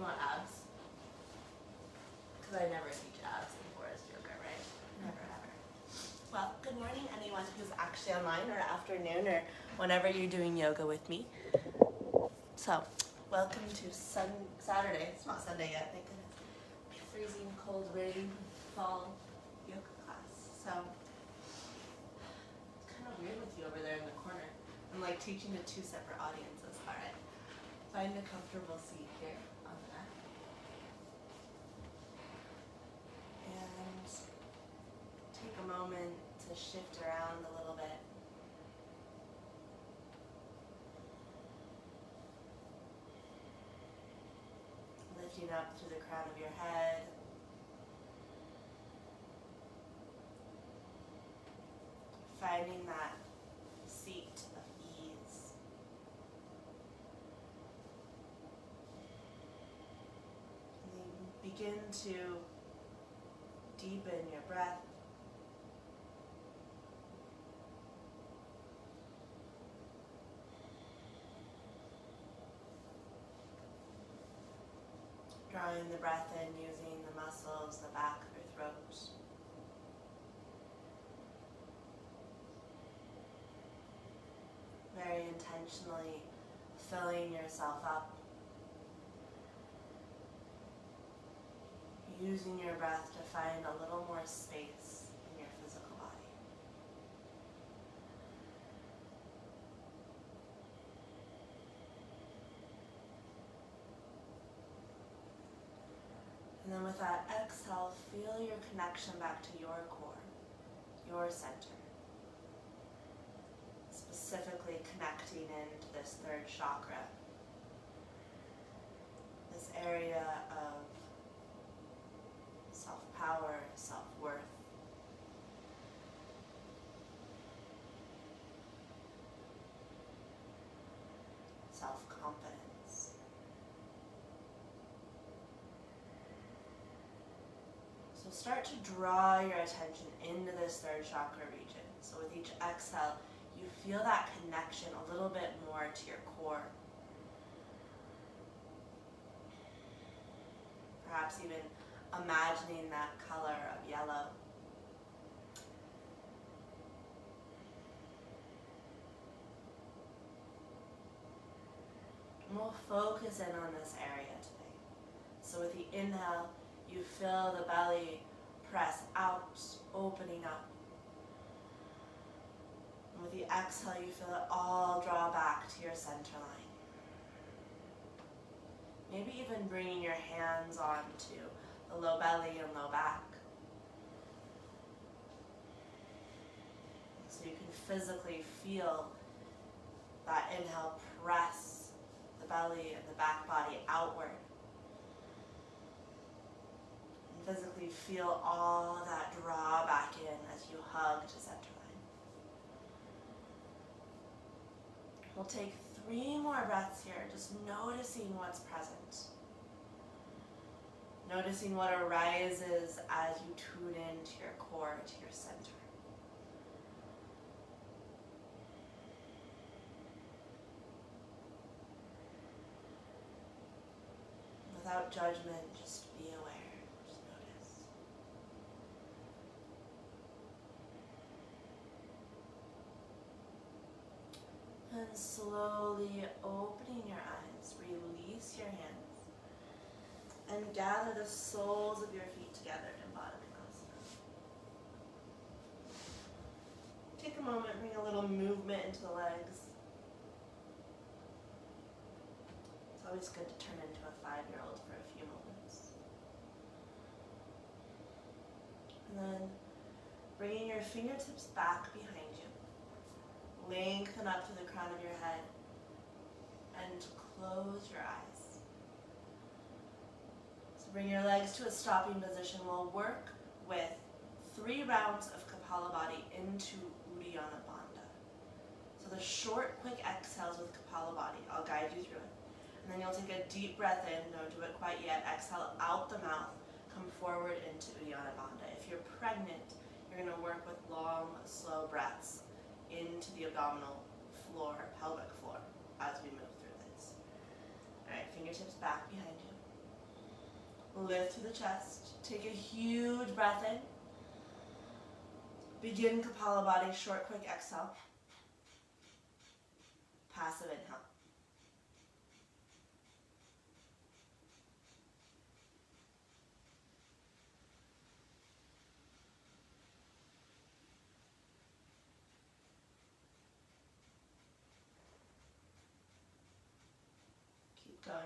You want abs? Because I never teach abs in Forrest Yoga, right? Never ever. Well, good morning anyone who's actually online, or afternoon, or whenever you're doing yoga with me. So, welcome to Saturday. It's not Sunday yet, thank goodness. Freezing cold rain fall yoga class. So, it's kind of weird with you over there in the corner. I'm like teaching to two separate audiences. All right. Find a comfortable seat here on the mat. And take a moment to shift around a little bit. Lifting up through the crown of your head. Finding that seat of ease. And then begin to deepen your breath. Drawing the breath in using the muscles, the back of your throat. Very intentionally filling yourself up. Using your breath to find a little more space in your physical body. And then with that exhale, feel your connection back to your core, your center. Specifically connecting into this third chakra, this area of self-power, self-worth. Self-confidence. So start to draw your attention into this third chakra region. So with each exhale, you feel that connection a little bit more to your core. Perhaps even imagining that color of yellow. And we'll focus in on this area today. So with the inhale, you feel the belly press out, opening up. And with the exhale, you feel it all draw back to your center line. Maybe even bringing your hands onto the low belly and low back. So you can physically feel that inhale press the belly and the back body outward. And physically feel all that draw back in as you hug to center line. We'll take 3 more breaths here, just noticing what's present. Noticing what arises as you tune into your core, to your center. Without judgment, just be aware, just notice. And slowly opening your eyes, release your hands. And gather the soles of your feet together in Annastasia. Take a moment, bring a little movement into the legs. It's always good to turn into a 5-year-old for a few moments. And then bringing your fingertips back behind you. Lengthen up to the crown of your head. And close your eyes. Bring your legs to a stopping position. We'll work with 3 rounds of Kapalabhati into Uddiyana Bandha. So the short, quick exhales with Kapalabhati. I'll guide you through it. And then you'll take a deep breath in. Don't do it quite yet. Exhale out the mouth. Come forward into Uddiyana Bandha. If you're pregnant, you're going to work with long, slow breaths into the abdominal floor, pelvic floor, as we move through this. All right, fingertips back behind you. Lift through the chest. Take a huge breath in. Begin Kapalabhati, short, quick exhale. Passive inhale. Keep going.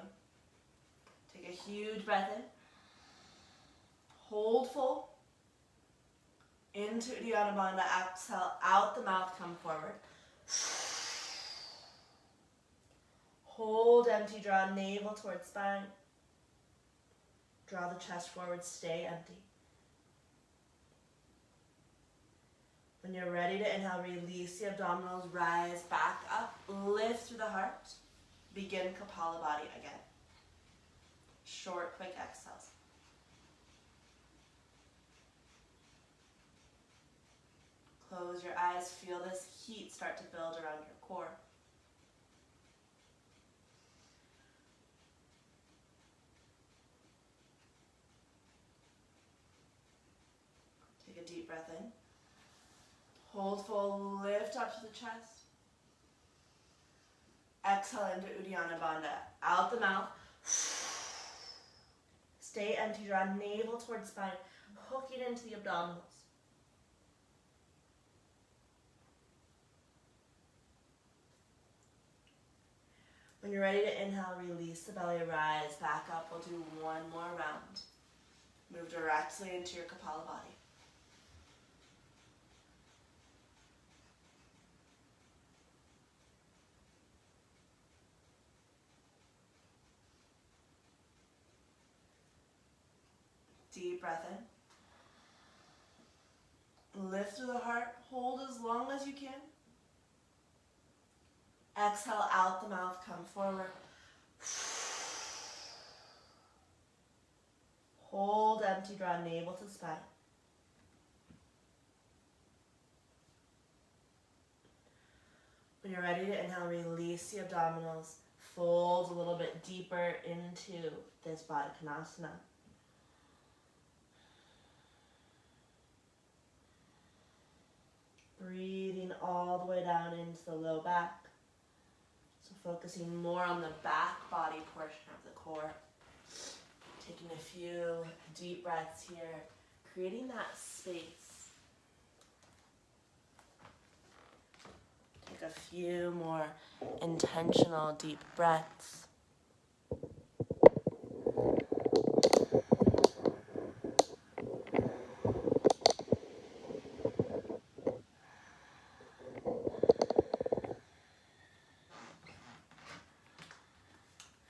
Take a huge breath in. Hold full. Into Uddiyana Bandha, exhale out the mouth, come forward. Hold empty, draw navel towards spine. Draw the chest forward, stay empty. When you're ready to inhale, release the abdominals, rise back up, lift through the heart. Begin Kapalabhati again. Short, quick exhales. Close your eyes, feel this heat start to build around your core. Take a deep breath in. Hold full, lift up to the chest. Exhale into Uddiyana Bandha. Out the mouth. Stay empty, draw navel towards spine, hooking into the abdominals. When you're ready to inhale, release the belly, rise back up. We'll do one more round. Move directly into your Kapalabhati. Deep breath in. Lift through the heart. Hold as long as you can. Exhale out the mouth, come forward. Hold empty, draw navel to spine. When you're ready to inhale, release the abdominals. Fold a little bit deeper into this Baddha Konasana. Breathing all the way down into the low back. So focusing more on the back body portion of the core. Taking a few deep breaths here, creating that space. Take a few more intentional deep breaths.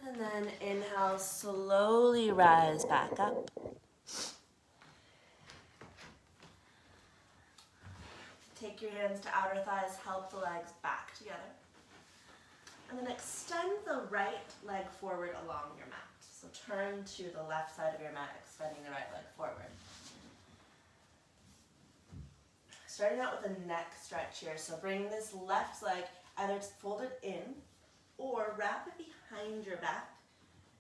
And then inhale, slowly rise back up. Take your hands to outer thighs, help the legs back together. And then extend the right leg forward along your mat. So turn to the left side of your mat, extending the right leg forward. Starting out with a neck stretch here. So bring this left leg either folded in or wrap it behind your back,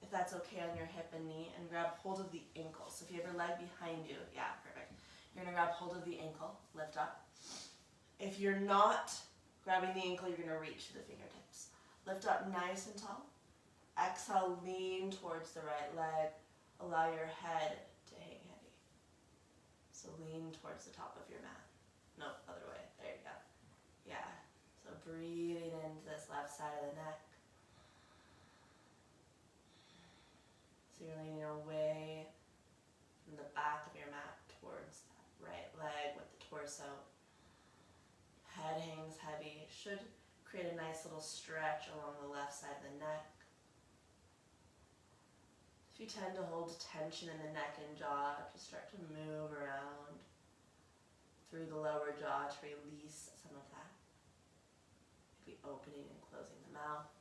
if that's okay on your hip and knee, and grab hold of the ankle. So if you have your leg behind you, yeah, perfect. You're gonna grab hold of the ankle, lift up. If you're not grabbing the ankle, you're gonna reach to the fingertips. Lift up nice and tall. Exhale, lean towards the right leg. Allow your head to hang heavy. So lean towards the top of your mat. No, other way, there you go. Yeah, so breathing into this left side of the neck. So you're leaning away from the back of your mat towards that right leg with the torso. Head hangs heavy. Should create a nice little stretch along the left side of the neck. If you tend to hold tension in the neck and jaw, just start to move around through the lower jaw to release some of that. Maybe opening and closing the mouth.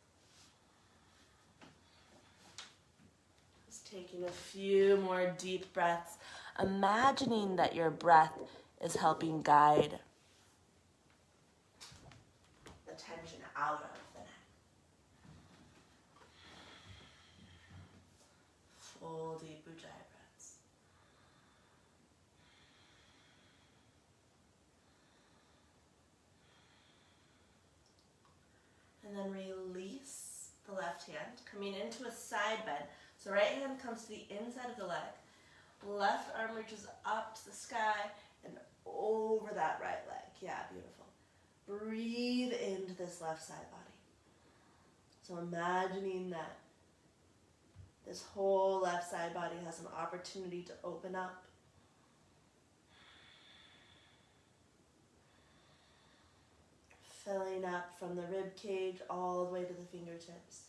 Just taking a few more deep breaths, imagining that your breath is helping guide the tension out of the neck. Full deep Ujjayi breath. And then release the left hand, coming into a side bend. So right hand comes to the inside of the leg. Left arm reaches up to the sky and over that right leg. Yeah, beautiful. Breathe into this left side body. So imagining that this whole left side body has an opportunity to open up. Filling up from the rib cage all the way to the fingertips.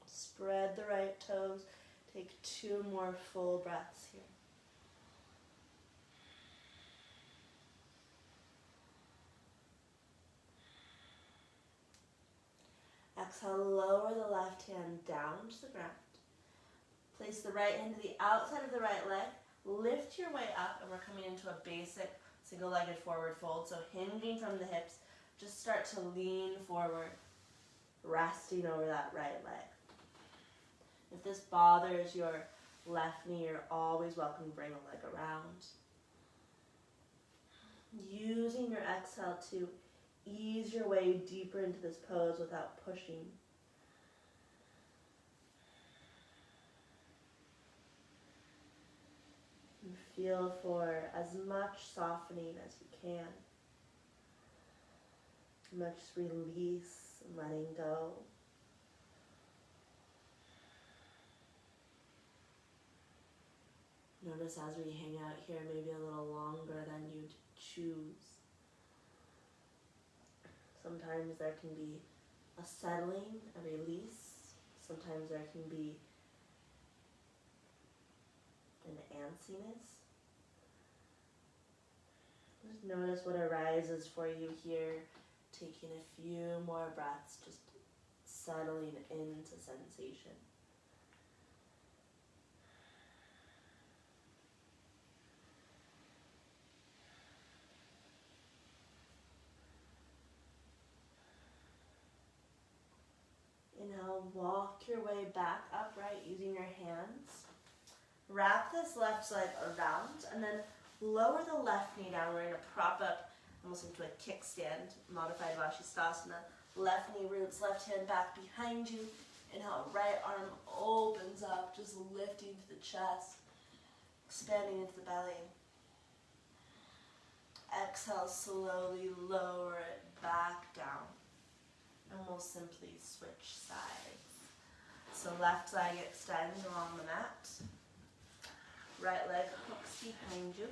Spread the right toes. Take 2 more full breaths here. Exhale, lower the left hand down to the ground. Place the right hand to the outside of the right leg. Lift your way up, and we're coming into a basic single-legged forward fold. So hinging from the hips, just start to lean forward, resting over that right leg. If this bothers your left knee, you're always welcome to bring a leg around. Using your exhale to ease your way deeper into this pose without pushing. And feel for as much softening as you can. Much release and letting go. Notice as we hang out here, maybe a little longer than you'd choose. Sometimes there can be a settling, a release. Sometimes there can be an antsiness. Just notice what arises for you here. Taking a few more breaths, just settling into sensation. Inhale, walk your way back upright using your hands. Wrap this left leg around and then lower the left knee down. We're going to prop up almost into a kickstand, modified Vashisthasana. Left knee roots, left hand back behind you. Inhale, right arm opens up, just lifting to the chest, expanding into the belly. Exhale, slowly lower it back down. And we'll simply switch sides. So left leg extends along the mat. Right leg hooks behind you.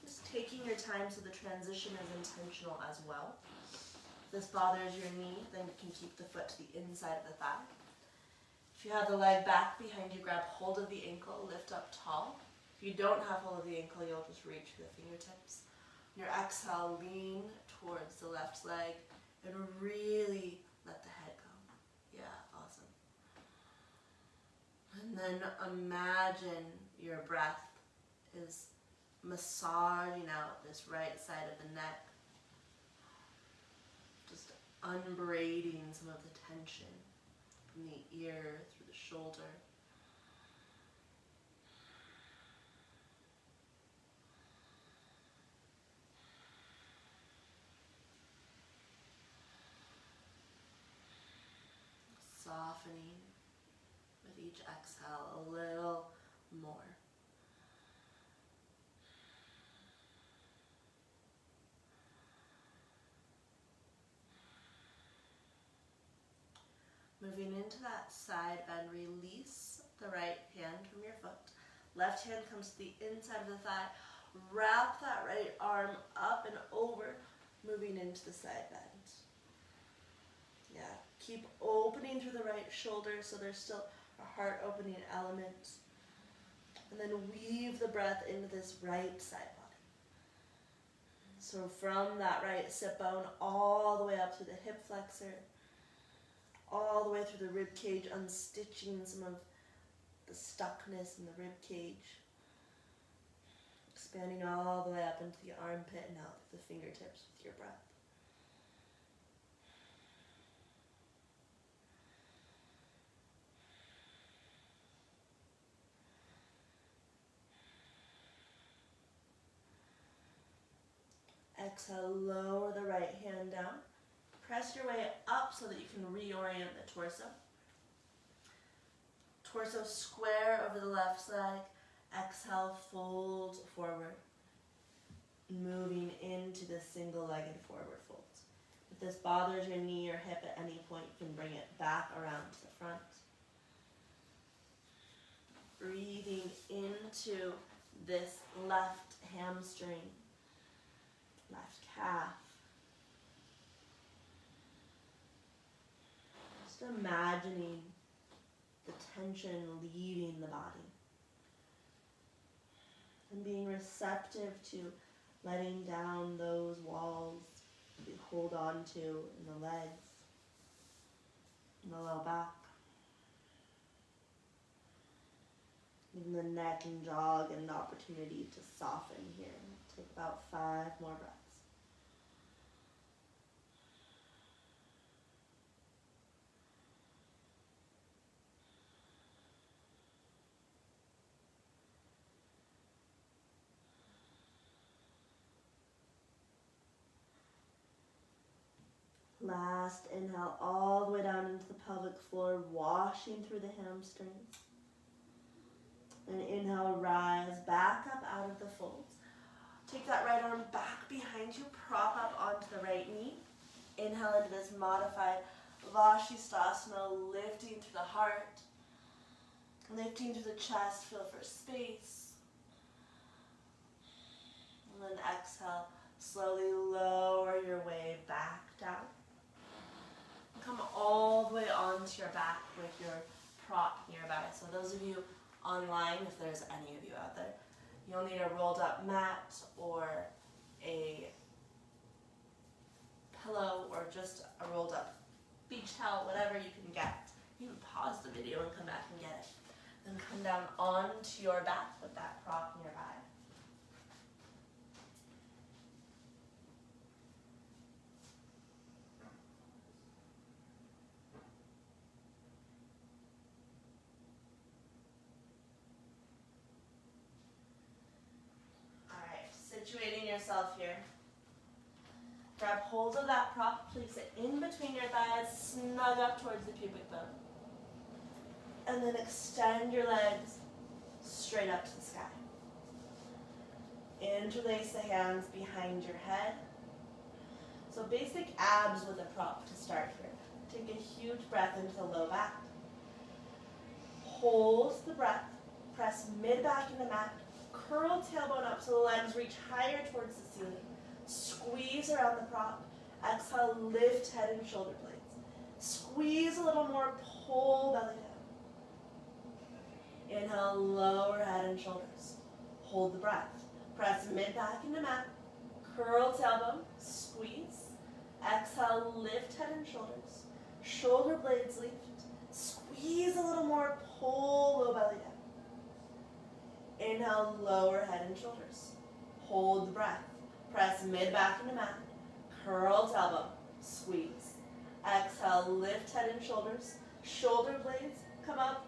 Just taking your time so the transition is intentional as well. If this bothers your knee, then you can keep the foot to the inside of the thigh. If you have the leg back behind you, grab hold of the ankle, lift up tall. If you don't have hold of the ankle, you'll just reach for the fingertips. On your exhale, lean towards the left leg and really let the head go. Yeah, awesome. And then imagine your breath is massaging out this right side of the neck. Just unbraiding some of the tension from the ear through the shoulder. Softening with each exhale a little more. Moving into that side bend, release the right hand from your foot. Left hand comes to the inside of the thigh. Wrap that right arm up and over, moving into the side bend. Yeah, keep opening through the right shoulder so there's still a heart opening element. And then weave the breath into this right side body. So from that right sit bone all the way up to the hip flexor, all the way through the rib cage, unstitching some of the stuckness in the rib cage. Expanding all the way up into the armpit and out through the fingertips with your breath. Exhale, lower the right hand down. Press your way up so that you can reorient the torso. Torso square over the left leg. Exhale, fold forward. Moving into the single-legged forward fold. If this bothers your knee or hip at any point, you can bring it back around to the front. Breathing into this left hamstring, left calf. Just imagining the tension leaving the body. And being receptive to letting down those walls you hold on to in the legs, in the low back. Even the neck and jaw get an opportunity to soften here. Take about 5 more breaths. Last inhale all the way down into the pelvic floor, washing through the hamstrings. And inhale, rise back up out of the folds. Take that right arm back behind you, prop up onto the right knee. Inhale into this modified Vashisthasana, lifting to the heart, lifting to the chest, feel for space. And then exhale, slowly lower your way back down. Come all the way onto your back with your prop nearby. So those of you online, if there's any of you out there, you'll need a rolled up mat or a pillow or just a rolled up beach towel, whatever you can get. You can pause the video and come back and get it. Then come down onto your back with that prop nearby. Situating yourself here. Grab hold of that prop, place it in between your thighs, snug up towards the pubic bone. And then extend your legs straight up to the sky. Interlace the hands behind your head. So basic abs with a prop to start here. Take a huge breath into the low back. Hold the breath, press mid-back into mat. Curl tailbone up so the legs reach higher towards the ceiling. Squeeze around the prop. Exhale, lift head and shoulder blades. Squeeze a little more, pull belly down. Inhale, lower head and shoulders. Hold the breath. Press mid back into mat. Curl tailbone, squeeze. Exhale, lift head and shoulders. Shoulder blades lift. Squeeze a little more, pull low belly down. Inhale, lower head and shoulders. Hold the breath. Press mid back into mat. Curl tailbone. Squeeze. Exhale, lift head and shoulders. Shoulder blades come up.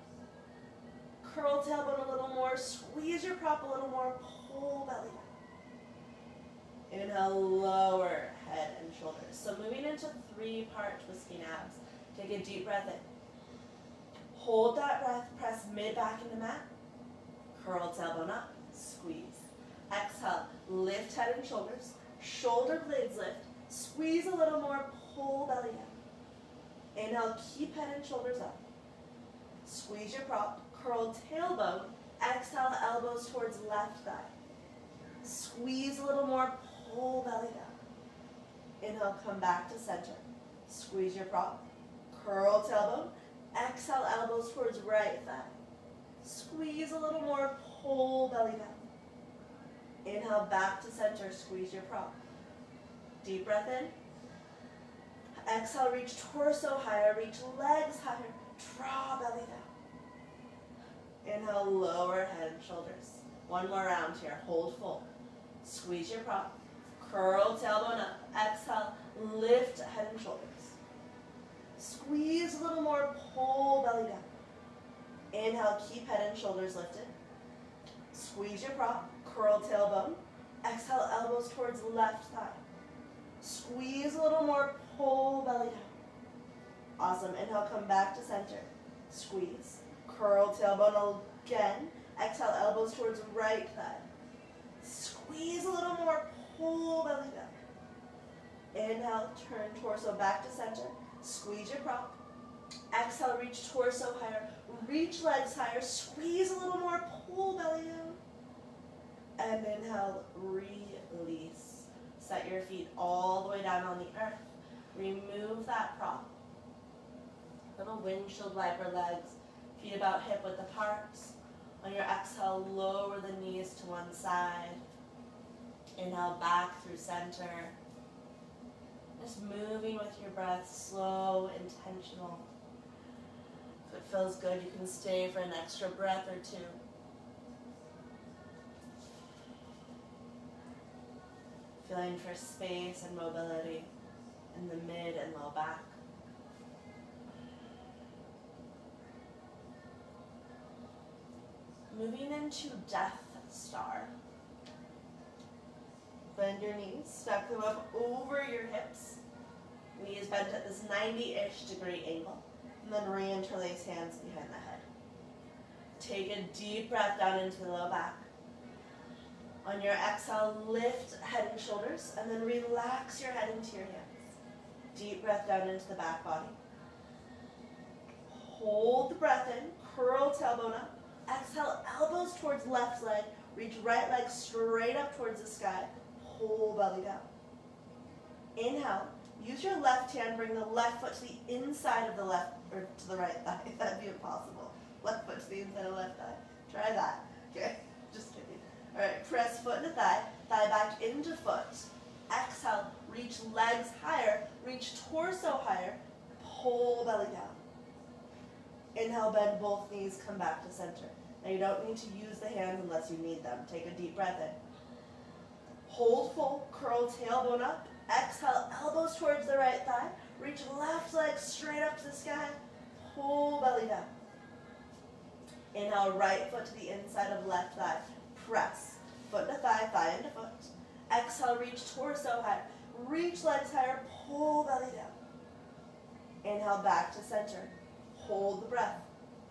Curl tailbone a little more. Squeeze your prop a little more. Pull belly down. Inhale, lower head and shoulders. So moving into 3-part twisting abs. Take a deep breath in. Hold that breath. Press mid back into mat. Curl tailbone up, squeeze. Exhale, lift head and shoulders. Shoulder blades lift. Squeeze a little more, pull belly down. Inhale, keep head and shoulders up. Squeeze your prop, curl tailbone. Exhale, elbows towards left thigh. Squeeze a little more, pull belly down. Inhale, come back to center. Squeeze your prop, curl tailbone. Exhale, elbows towards right thigh. Squeeze a little more, pull belly down. Inhale, back to center, squeeze your prop. Deep breath in. Exhale, reach torso higher, reach legs higher, draw belly down. Inhale, lower head and shoulders. One more round here, hold full. Squeeze your prop, curl tailbone up. Exhale, lift head and shoulders. Squeeze a little more, pull belly down. Inhale, keep head and shoulders lifted. Squeeze your prop, curl tailbone. Exhale, elbows towards left thigh. Squeeze a little more, pull belly down. Awesome. Inhale, come back to center. Squeeze. Curl tailbone again. Exhale, elbows towards right thigh. Squeeze a little more, pull belly down. Inhale, turn torso back to center. Squeeze your prop. Exhale, reach torso higher. Reach legs higher. Squeeze a little more, pull belly down. And inhale, release. Set your feet all the way down on the earth. Remove that prop. Little windshield wiper legs. Feet about hip width apart. On your exhale, lower the knees to one side. Inhale, back through center. Just moving with your breath, slow, intentional. If it feels good, you can stay for an extra breath or two. Feeling for space and mobility in the mid and low back. Moving into Death Star. Bend your knees, stack them up over your hips. Knees bent at this 90-ish degree angle. And then reinterlace hands behind the head. Take a deep breath down into the low back. On your exhale, lift head and shoulders, and then relax your head into your hands. Deep breath down into the back body. Hold the breath in, curl tailbone up. Exhale, elbows towards left leg. Reach right leg straight up towards the sky. Pull belly down. Inhale, use your left hand, bring the left foot to the inside of the left, or to the right thigh. That'd be impossible. Left foot to the inside of left thigh. Try that. Okay, just kidding. All right, press foot into thigh, thigh back into foot. Exhale, reach legs higher, reach torso higher, pull belly down. Inhale, bend both knees, come back to center. Now you don't need to use the hands unless you need them. Take a deep breath in. Hold full, curl tailbone up. Exhale, elbows towards the right thigh. Reach left leg straight up to the sky. Pull belly down. Inhale, right foot to the inside of left thigh. Press. Foot into thigh, thigh into foot. Exhale, reach torso high. Reach legs higher, pull belly down. Inhale, back to center. Hold the breath.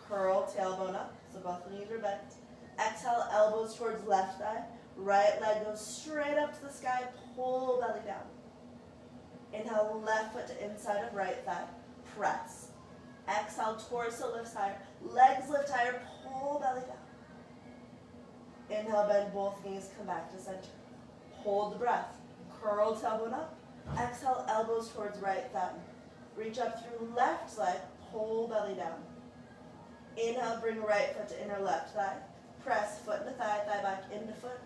Curl tailbone up, so both knees are bent. Exhale, elbows towards left thigh. Right leg goes straight up to the sky, pull belly down. Inhale, left foot to inside of right thigh. Press. Exhale, torso lifts higher. Legs lift higher, pull belly down. Inhale, bend both knees, come back to center. Hold the breath. Curl tailbone up. Exhale, elbows towards right thumb. Reach up through left leg, pull belly down. Inhale, bring right foot to inner left thigh. Press foot into thigh, thigh back into foot.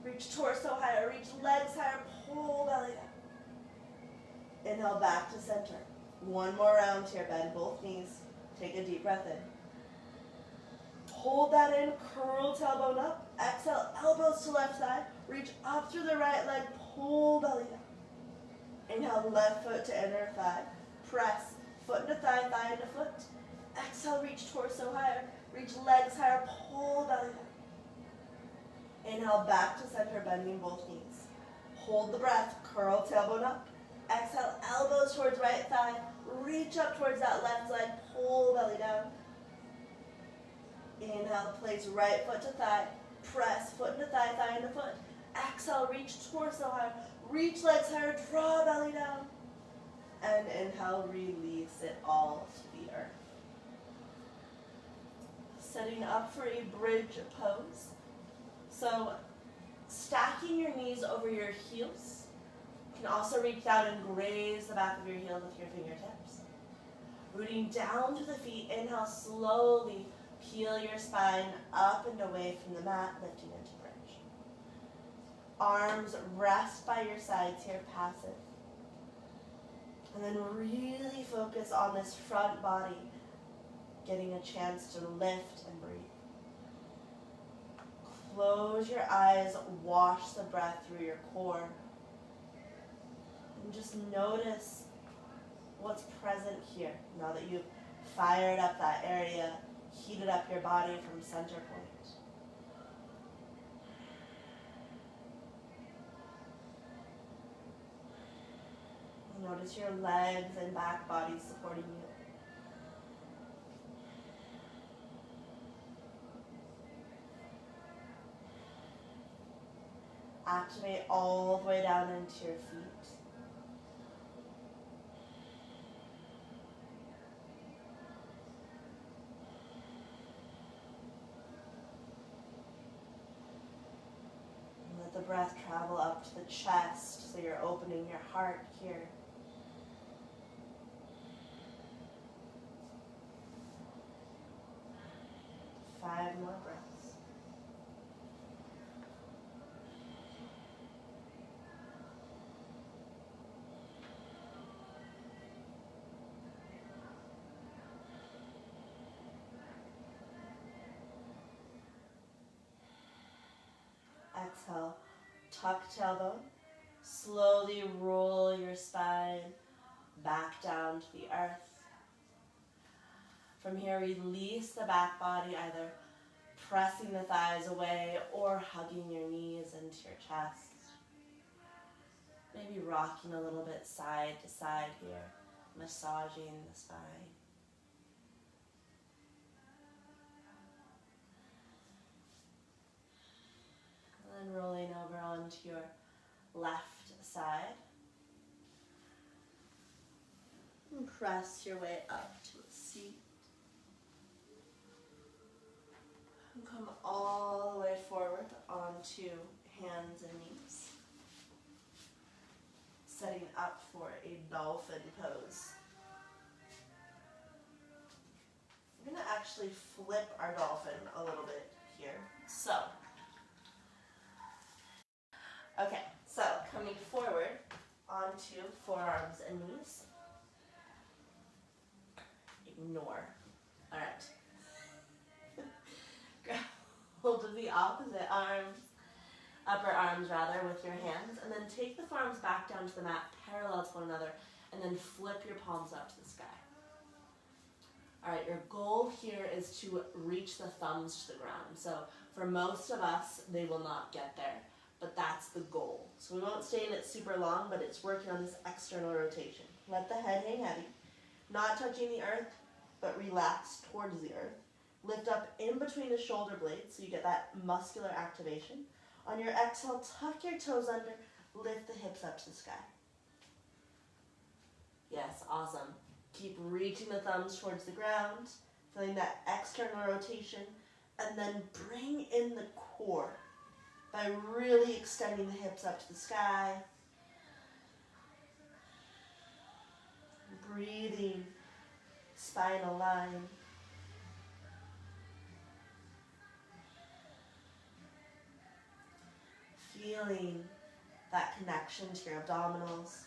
Reach torso higher, reach legs higher, pull belly down. Inhale, back to center. One more round here, bend both knees. Take a deep breath in. Hold that in, curl tailbone up. Exhale, elbows to left thigh. Reach up through the right leg, pull belly down. Inhale, left foot to inner thigh. Press, foot into thigh, thigh into foot. Exhale, reach torso higher. Reach legs higher, pull belly down. Inhale, back to center, bending both knees. Hold the breath, curl tailbone up. Exhale, elbows towards right thigh. Reach up towards that left leg, pull belly down. Inhale, place right foot to thigh. Press, foot into thigh, thigh into foot. Exhale, reach torso higher. Reach legs higher, draw belly down. And inhale, release it all to the earth. Setting up for a bridge pose. So, stacking your knees over your heels. You can also reach down and graze the back of your heels with your fingertips. Rooting down to the feet, inhale, slowly peel your spine up and away from the mat, lifting into bridge. Arms rest by your sides here, passive. And then really focus on this front body, getting a chance to lift and breathe. Close your eyes, wash the breath through your core. And just notice what's present here now that you've fired up that area, heated up your body from center point. Notice your legs and back body supporting you. Activate all the way down into your feet. And let the breath travel up to the chest, so you're opening your heart here. Five more breaths. Exhale, tuck tailbone. Slowly roll your spine back down to the earth. From here, release the back body, either pressing the thighs away or hugging your knees into your chest. Maybe rocking a little bit side to side here, massaging the spine. And then rolling over onto your left side. And press your way up to a seat. And come all the way forward onto hands and knees. Setting up for a dolphin pose. We're going to actually flip our dolphin a little bit here. So coming forward onto forearms and knees. Ignore. All right. Grab hold of the opposite arms, upper arms rather, with your hands, and then take the forearms back down to the mat, parallel to one another, and then flip your palms up to the sky. All right, your goal here is to reach the thumbs to the ground. So for most of us, they will not get there, but that's the goal. So we won't stay in it super long, but it's working on this external rotation. Let the head hang heavy, not touching the earth, but relax towards the earth. Lift up in between the shoulder blades so you get that muscular activation. On your exhale, tuck your toes under, lift the hips up to the sky. Yes, awesome. Keep reaching the thumbs towards the ground, feeling that external rotation, and then bring in the core by really extending the hips up to the sky. Breathing, spinal line. Feeling that connection to your abdominals.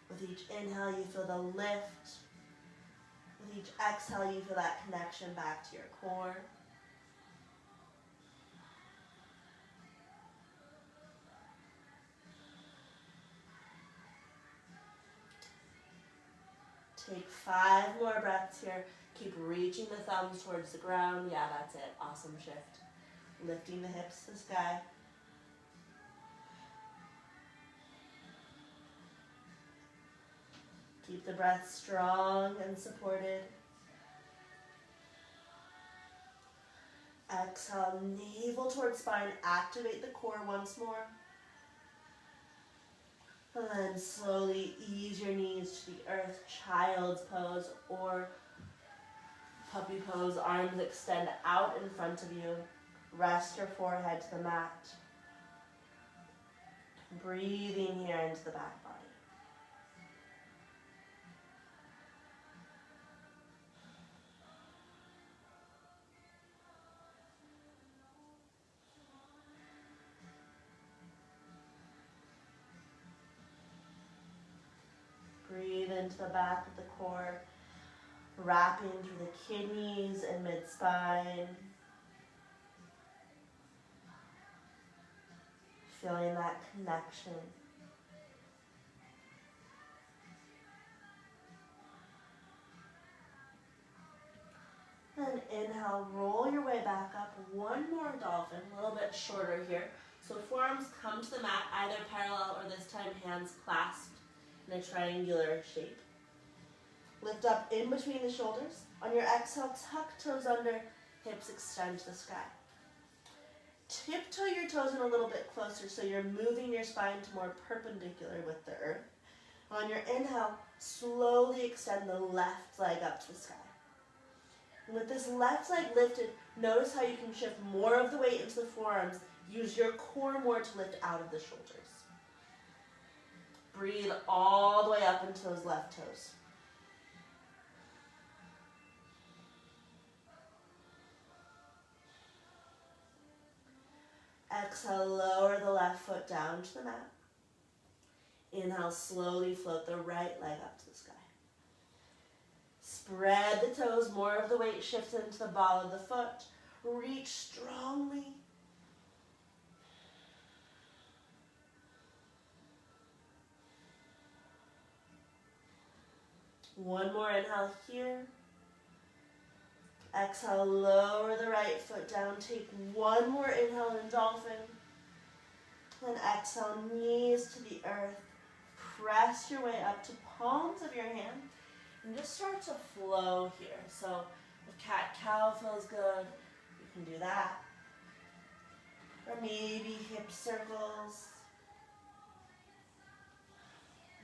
With each inhale, you feel the lift. With each exhale, you feel that connection back to your core. Take 5 more breaths here. Keep reaching the thumbs towards the ground. Yeah, that's it. Awesome shift. Lifting the hips to the sky. Keep the breath strong and supported. Exhale, navel towards spine. Activate the core once more. And then slowly ease your knees to the earth. Child's pose or puppy pose. Arms extend out in front of you. Rest your forehead to the mat. Breathing here into the back body. Breathe into the back of the core, wrapping through the kidneys and mid-spine. Feeling that connection. And inhale. inhale, roll your way back up. One more dolphin, a little bit shorter here. So forearms come to the mat, either parallel or this time hands clasped in a triangular shape. Lift up in between the shoulders. On your exhale, tuck toes under, hips extend to the sky. Tiptoe your toes in a little bit closer so you're moving your spine to more perpendicular with the earth. On your inhale, slowly extend the left leg up to the sky. And with this left leg lifted, notice how you can shift more of the weight into the forearms. Use your core more to lift out of the shoulders. Breathe all the way up into those left toes. Exhale, lower the left foot down to the mat. Inhale, slowly float the right leg up to the sky. Spread the toes, more of the weight shifts into the ball of the foot. Reach strongly. One more inhale here. Exhale, lower the right foot down. Take one more inhale in dolphin. Then exhale, knees to the earth. Press your way up to palms of your hand. And just start to flow here. So if cat-cow feels good, you can do that. Or maybe hip circles.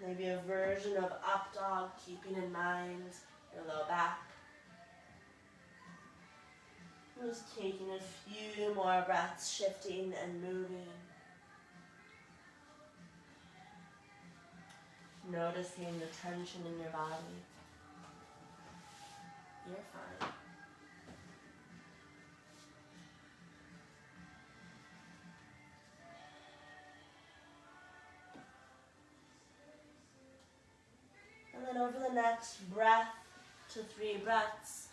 Maybe a version of up dog, keeping in mind your low back. Just taking a few more breaths, shifting and moving. Noticing the tension in your body. You're fine. And then over the next breath to 3 breaths,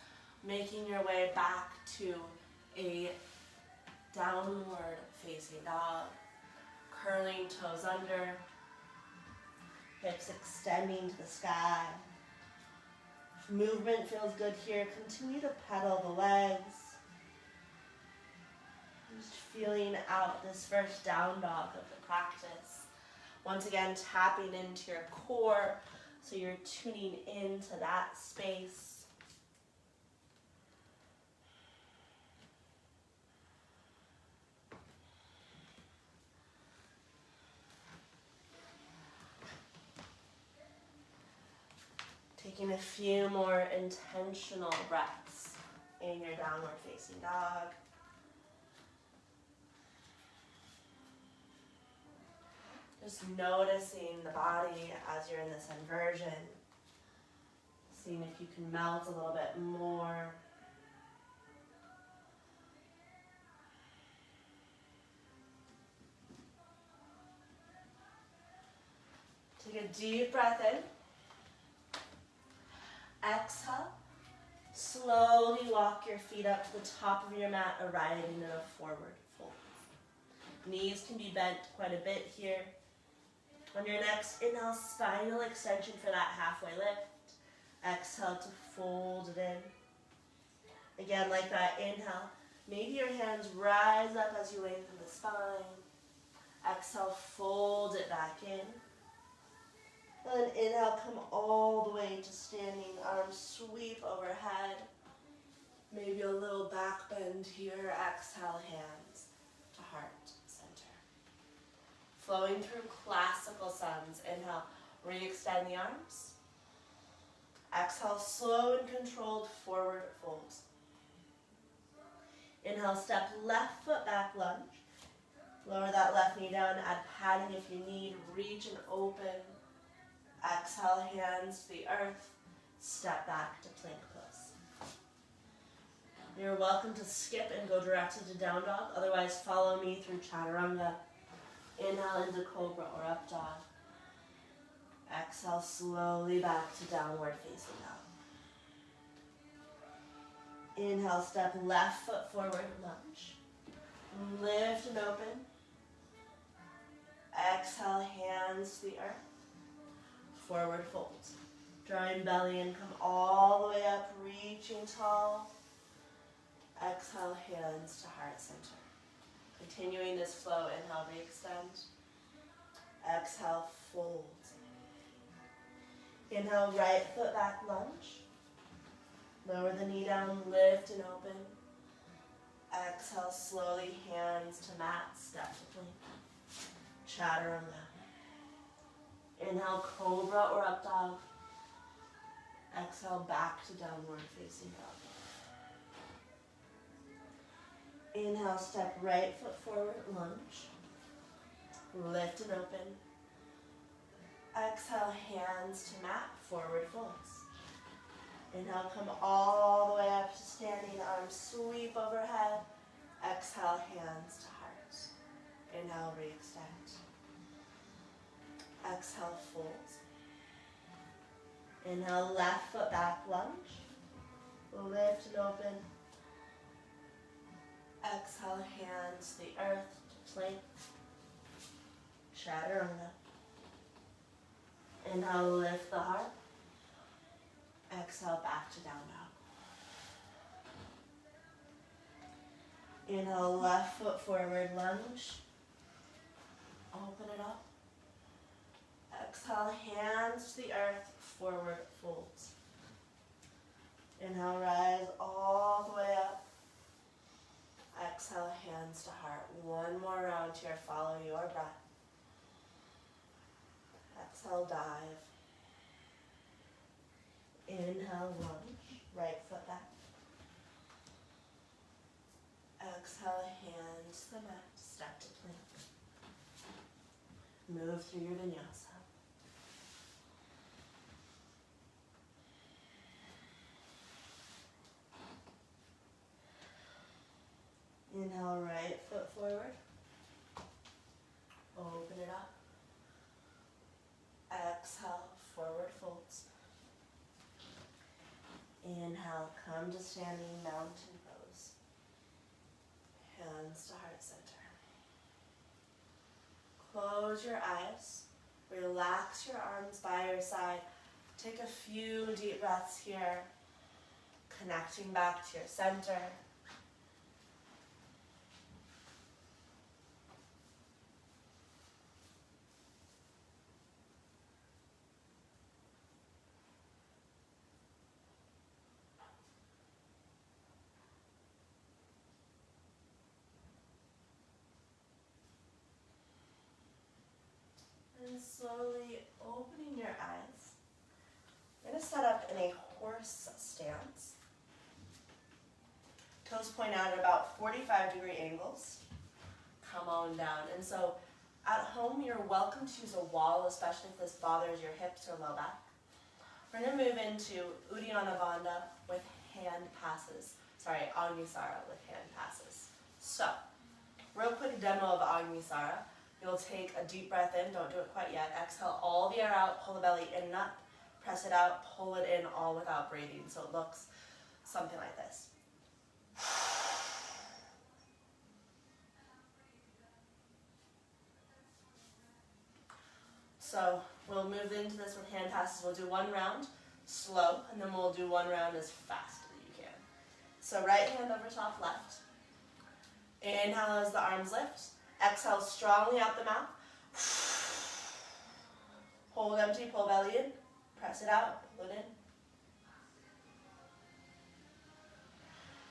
making your way back to a downward facing dog. Curling toes under, hips extending to the sky. If movement feels good here, continue to pedal the legs. Just feeling out this first down dog of the practice. Once again, tapping into your core, so you're tuning into that space. Taking a few more intentional breaths in your downward facing dog. Just noticing the body as you're in this inversion. Seeing if you can melt a little bit more. Take a deep breath in. Exhale. Slowly walk your feet up to the top of your mat, arriving in a forward fold. Knees can be bent quite a bit here. On your next inhale, spinal extension for that halfway lift. Exhale to fold it in. Again, like that inhale, maybe your hands rise up as you lengthen the spine. Exhale, fold it back in. And then inhale, come all the way to standing, arms sweep overhead. Maybe a little back bend here. Exhale, hands to heart center. Flowing through classical suns. Inhale, re-extend the arms. Exhale, slow and controlled forward folds. Inhale, step left foot back, lunge. Lower that left knee down, add padding if you need. Reach and open. Exhale, hands to the earth. Step back to plank pose. You're welcome to skip and go directly to down dog. Otherwise, follow me through chaturanga. Inhale into cobra or up dog. Exhale, slowly back to downward facing dog. Inhale, step left foot forward, lunge. Lift and open. Exhale, hands to the earth. Forward fold. Drawing belly in, come all the way up, reaching tall. Exhale, hands to heart center. Continuing this flow, inhale, re-extend. Exhale, fold. Inhale, right foot back, lunge. Lower the knee down, lift and open. Exhale, slowly, hands to mat, step to plank. Chaturanga. Inhale, cobra or up dog. Exhale, back to downward facing dog. Inhale, step right foot forward, lunge. Lift and open. Exhale, hands to mat, forward folds. Inhale, come all the way up to standing, arms sweep overhead. Exhale, hands to heart. Inhale, re-extend. Exhale, fold. Inhale, left foot back, lunge. Lift and open. Exhale, hands to the earth, to plank. Chaturanga. Inhale, lift the heart. Exhale, back to down dog. Inhale, left foot forward, lunge. Open it up. Exhale, hands to the earth, forward folds. Inhale, rise all the way up. Exhale, hands to heart. One more round here, follow your breath. Exhale, dive. Inhale, lunge, right foot back. Exhale, hands to the mat, step to plank. Move through your vinyasa. Inhale, right foot forward. Open it up. Exhale, forward folds. Inhale, come to standing mountain pose. Hands to heart center. Close your eyes. Relax your arms by your side. Take a few deep breaths here. Connecting back to your center. And slowly opening your eyes. We're going to set up in a horse stance. Toes point out at about 45-degree angles. Come on down. And so at home, you're welcome to use a wall, especially if this bothers your hips or low back. We're going to move into Uddiyana Bandha with hand passes. Sorry, Agmisara with hand passes. So, real quick demo of Agmisara. You'll take a deep breath in, don't do it quite yet. Exhale all the air out, pull the belly in and up. Press it out, pull it in, all without breathing. So it looks something like this. So we'll move into this with hand passes. We'll do one round slow, and then we'll do one round as fast as you can. So right hand over top left. Inhale as the arms lift. Exhale strongly out the mouth. Hold empty, pull belly in. Press it out, pull it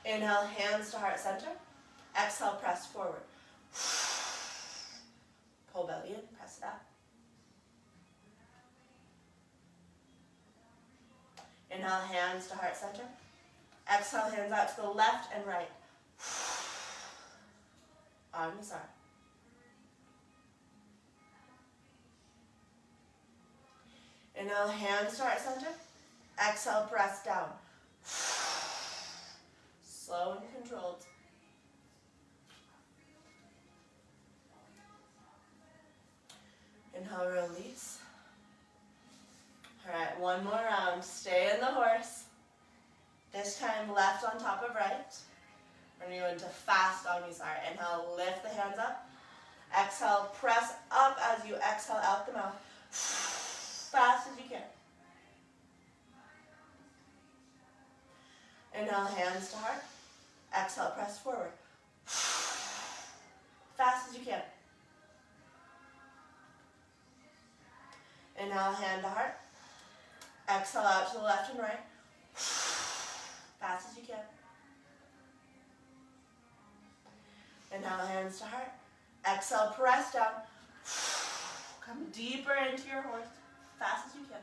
in. Inhale, hands to heart center. Exhale, press forward. Pull belly in, press it out. Inhale, hands to heart center. Exhale, hands out to the left and right. Agmisara. Inhale, hands to heart center. Exhale, press down. Slow and controlled. Inhale, release. All right, one more round. Stay in the horse. This time, left on top of right. We're going to go into fast Agmisara. Inhale, lift the hands up. Exhale, press up as you exhale out the mouth. Fast as you can. Inhale, hands to heart. Exhale, press forward. Fast as you can. Inhale, hand to heart. Exhale out to the left and right. Fast as you can. Inhale, hands to heart. Exhale, press down. Come deeper into your horse. Fast as you can.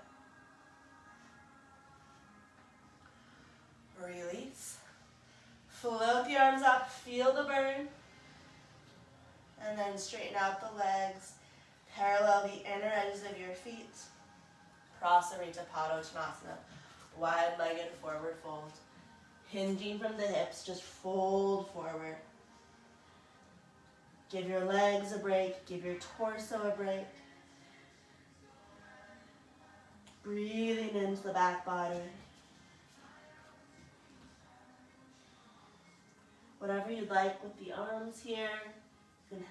Release. Float the arms up. Feel the burn. And then straighten out the legs. Parallel the inner edges of your feet. Prasarita Padottanasana. Wide-legged forward fold. Hinging from the hips, just fold forward. Give your legs a break. Give your torso a break. Breathing into the back body. Whatever you'd like with the arms here. You can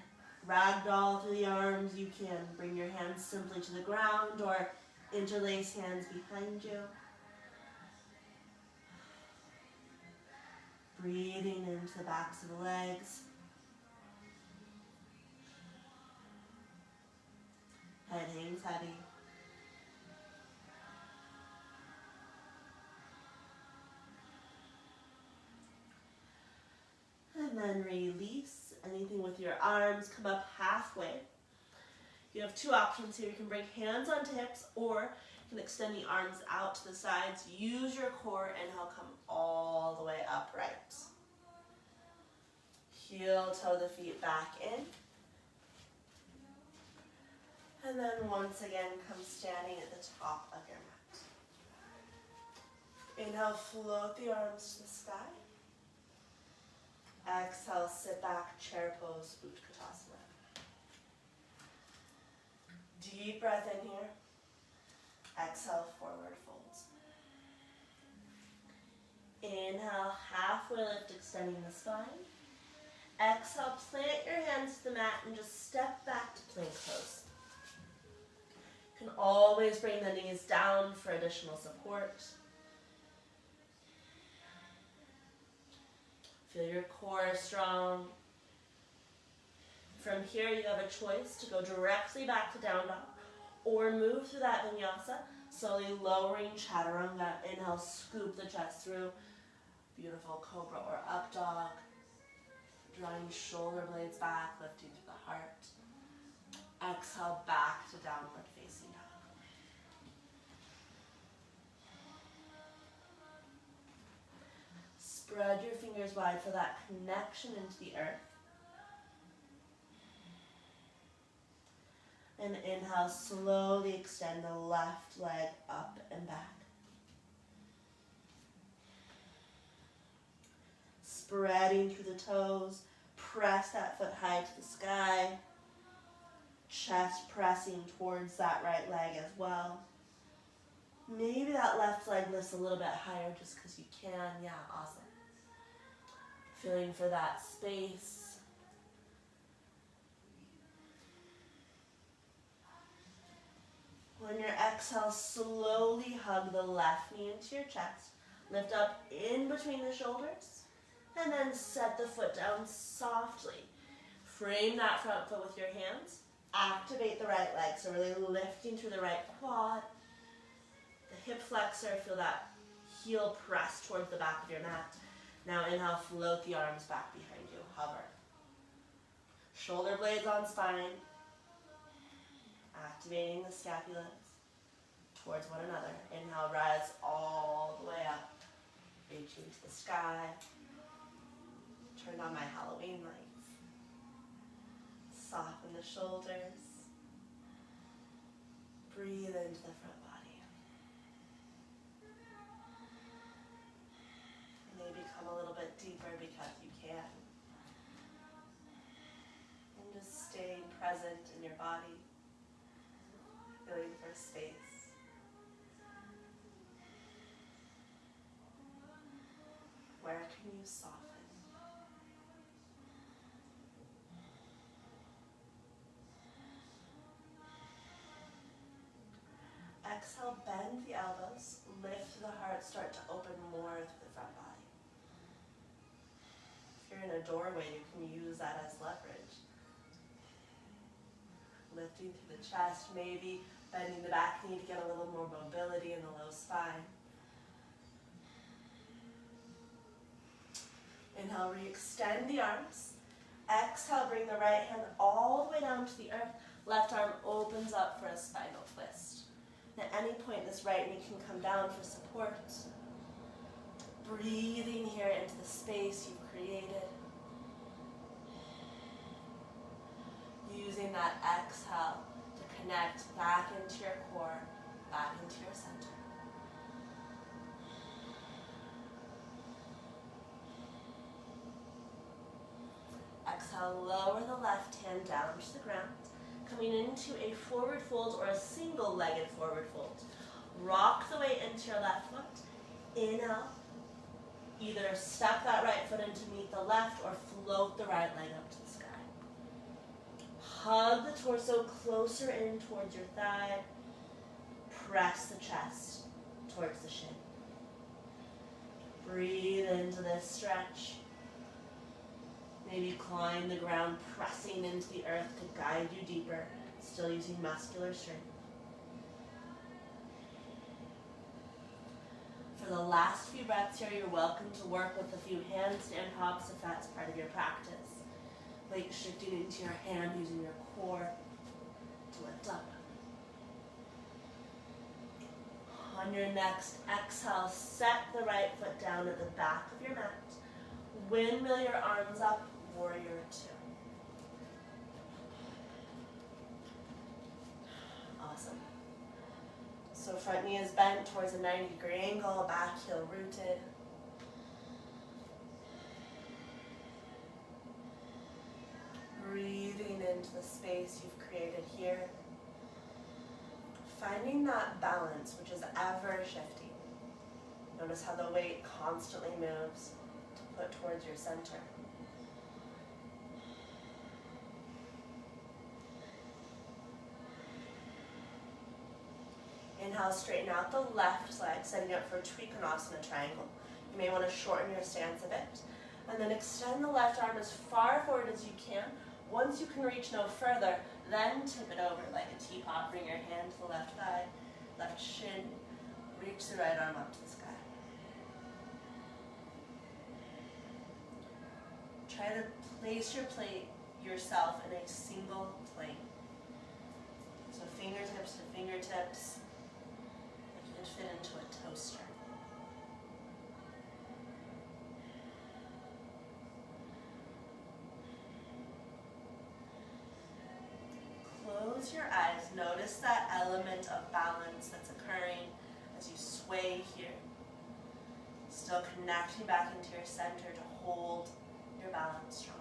ragdoll through the arms. You can bring your hands simply to the ground or interlace hands behind you. Breathing into the backs of the legs. Head hangs heavy. And then release anything with your arms. Come up halfway. You have two options here. You can bring hands onto hips, or you can extend the arms out to the sides. Use your core. Inhale, come all the way upright. Heel toe the feet back in. And then once again, come standing at the top of your mat. Inhale, float the arms to the sky. Exhale, sit back, chair pose, Utkatasana. Deep breath in here. Exhale, forward folds. Inhale, halfway lift, extending the spine. Exhale, plant your hands to the mat and just step back to plank pose. You can always bring the knees down for additional support. Feel your core strong. From here, you have a choice to go directly back to down dog or move through that vinyasa, slowly lowering chaturanga. Inhale, scoop the chest through. Beautiful cobra or up dog. Drawing shoulder blades back, lifting to the heart. Exhale, back to downward facing dog. Spread your fingers wide for that connection into the earth. And inhale, slowly extend the left leg up and back. Spreading through the toes, press that foot high to the sky. Chest pressing towards that right leg as well. Maybe that left leg lifts a little bit higher just because you can. Yeah, awesome. Feeling for that space. On your exhale, slowly hug the left knee into your chest. Lift up in between the shoulders. And then set the foot down softly. Frame that front foot with your hands. Activate the right leg. So really lifting through the right quad. The hip flexor, feel that heel press towards the back of your mat. Now inhale, float the arms back behind you. Hover. Shoulder blades on spine. Activating the scapulas towards one another. Inhale, rise all the way up. Reaching to the sky. Turn on my Halloween lights. Soften the shoulders. Breathe into the front body. Maybe come a little bit deeper because you can. And just staying present in your body. Feeling for space. Where can you soften? Exhale, bend the elbows, lift the heart, start to open more through the front body. you're in a doorway, you can use that as leverage. Lifting through the chest, maybe bending the back knee to get a little more mobility in the low spine. Inhale, re-extend the arms. Exhale, bring the right hand all the way down to the earth. Left arm opens up for a spinal twist. At any point, this right knee can come down for support. Breathing here into the space you've created. Using that exhale to connect back into your core, back into your center. Exhale, lower the left hand down to the ground, coming into a forward fold or a single-legged forward fold. Rock the weight into your left foot. Inhale. Either step that right foot in to meet the left or float the right leg up to the sky. Hug the torso closer in towards your thigh. Press the chest towards the shin. Breathe into this stretch. Maybe clawing the ground, pressing into the earth to guide you deeper, still using muscular strength. For the last few breaths here, you're welcome to work with a few handstand hops if that's part of your practice. Weight shifting into your hand using your core to lift up. On your next exhale, set the right foot down at the back of your mat. Windmill your arms up, warrior two. Awesome. So front knee is bent towards a 90-degree angle, back heel rooted. Breathing into the space you've created here. Finding that balance, which is ever shifting. Notice how the weight constantly moves to put towards your center. Inhale, straighten out the left leg, setting up for a Trikonasana triangle. You may want to shorten your stance a bit. And then extend the left arm as far forward as you can. Once you can reach no further, then tip it over like a teapot. Bring your hand to the left thigh, left shin. Reach the right arm up to the sky. Try to place yourself in a single plane. So fingertips to fingertips. You can fit into a toaster. Close your eyes. Notice that element of balance that's occurring as you sway here. Still connecting back into your center to hold your balance strong.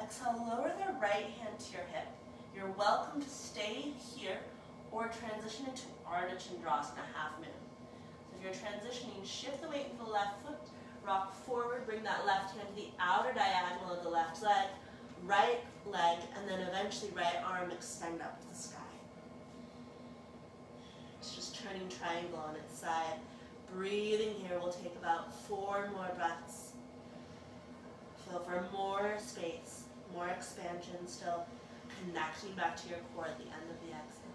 Exhale, lower the right hand to your hip. You're welcome to stay here or transition into Arda Chandrasana, half moon. So if you're transitioning, shift the weight into the left foot, rock forward, bring that left hand to the outer diagonal of the left leg, right leg, and then eventually right arm extend up to the sky. It's just turning triangle on its side. Breathing here will take about 4 more breaths. Feel for more space, more expansion, still connecting back to your core at the end of the exhale.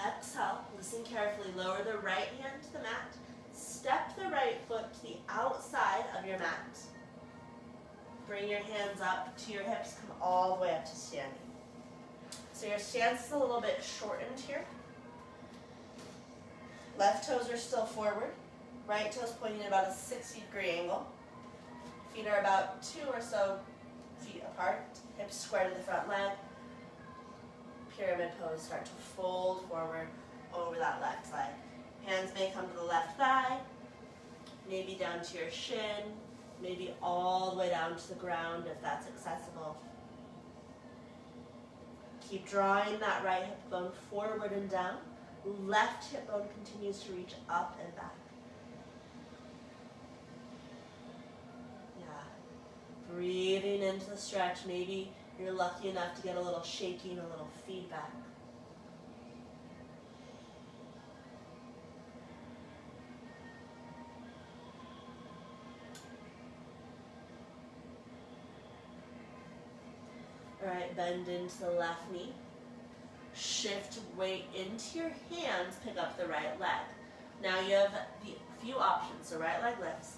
Exhale, listen carefully, lower the right hand to the mat, step the right foot to the outside of your mat. Bring your hands up to your hips, come all the way up to standing. So your stance is a little bit shortened here. Left toes are still forward, right toes pointing at about a 60-degree angle. Feet are about 2 or so feet apart, hips square to the front leg. Pyramid pose, start to fold forward over that left leg. Hands may come to the left thigh, maybe down to your shin, maybe all the way down to the ground if that's accessible. Keep drawing that right hip bone forward and down. Left hip bone continues to reach up and back. Yeah. Breathing into the stretch. Maybe you're lucky enough to get a little shaking, a little feedback. All right, bend into the left knee. Shift weight into your hands, pick up the right leg. Now you have the few options, so right leg lifts.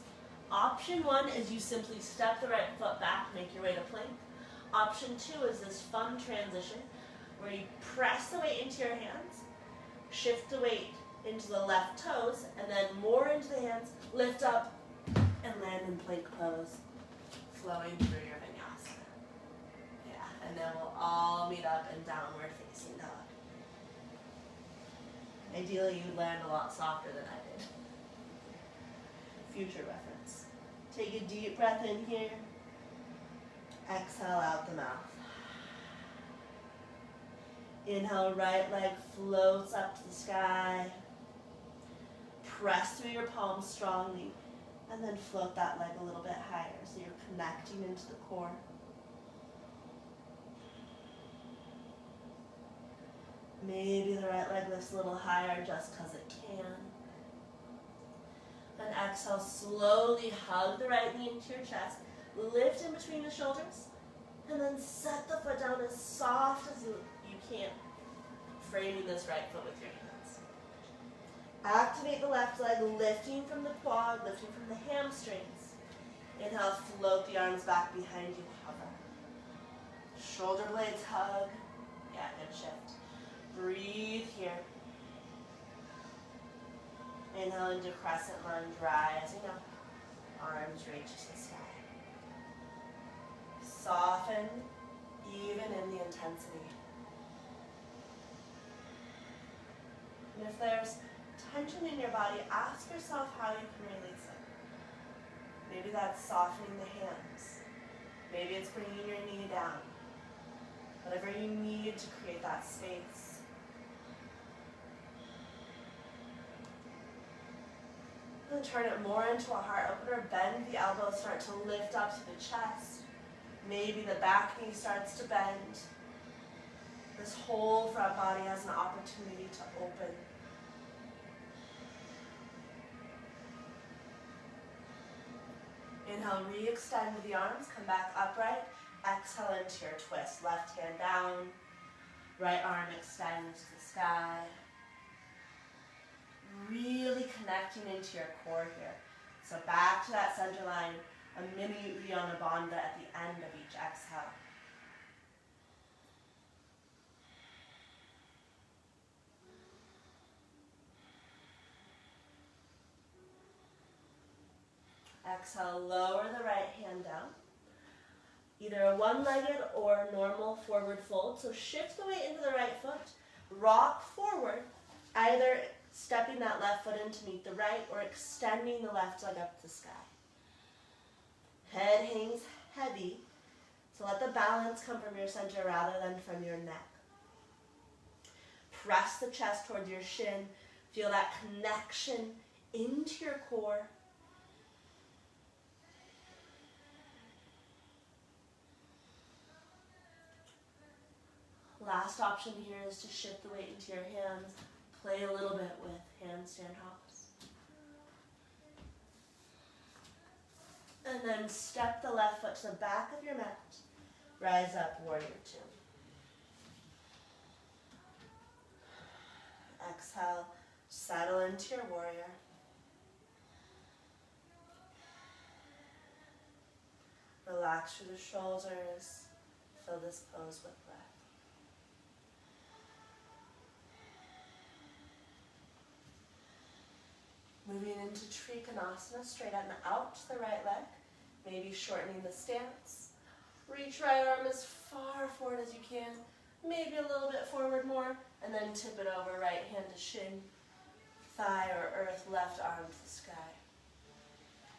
Option one is you simply step the right foot back, make your way to plank. Option two is this fun transition where you press the weight into your hands, shift the weight into the left toes, and then more into the hands, lift up, and land in plank pose, flowing through your vinyasa. Yeah, and then we'll all meet up in downward facing dog. Ideally, you'd land a lot softer than I did. Future reference. Take a deep breath in here. Exhale out the mouth. Inhale, right leg floats up to the sky. Press through your palms strongly, and then float that leg a little bit higher so you're connecting into the core. Maybe the right leg lifts a little higher just because it can. Then exhale, slowly hug the right knee into your chest. Lift in between the shoulders. And then set the foot down as soft as you can. Framing this right foot with your hands. Activate the left leg, lifting from the quad, lifting from the hamstrings. Inhale, float the arms back behind you, hover. Shoulder blades hug. Yeah, good shift. Breathe here. Inhale into crescent lunge, rising up. Arms reach to the sky. Soften, even in the intensity. And if there's tension in your body, ask yourself how you can release it. Maybe that's softening the hands. Maybe it's bringing your knee down. Whatever you need to create that space. And turn it more into a heart opener. Bend the elbows, start to lift up to the chest. Maybe the back knee starts to bend. This whole front body has an opportunity to open. Inhale, re-extend the arms, come back upright. Exhale into your twist. Left hand down, right arm extends to the sky. Really connecting into your core here. So back to that center line, a mini Uddiyana Bandha at the end of each exhale. Exhale, lower the right hand down. Either a one-legged or normal forward fold. So shift the weight into the right foot, rock forward, either stepping that left foot in to meet the right or extending the left leg up to the sky. Head hangs heavy, so let the balance come from your center rather than from your neck. Press the chest towards your shin. Feel that connection into your core. Last option here is to shift the weight into your hands. Play a little bit with handstand hops. And then step the left foot to the back of your mat. Rise up, warrior two. Exhale, settle into your warrior. Relax through the shoulders. Fill this pose with breath. Moving into Trikonasana, straight up and out to the right leg. Maybe shortening the stance. Reach right arm as far forward as you can. Maybe a little bit forward more. And then tip it over, right hand to shin. Thigh or earth, left arm to the sky.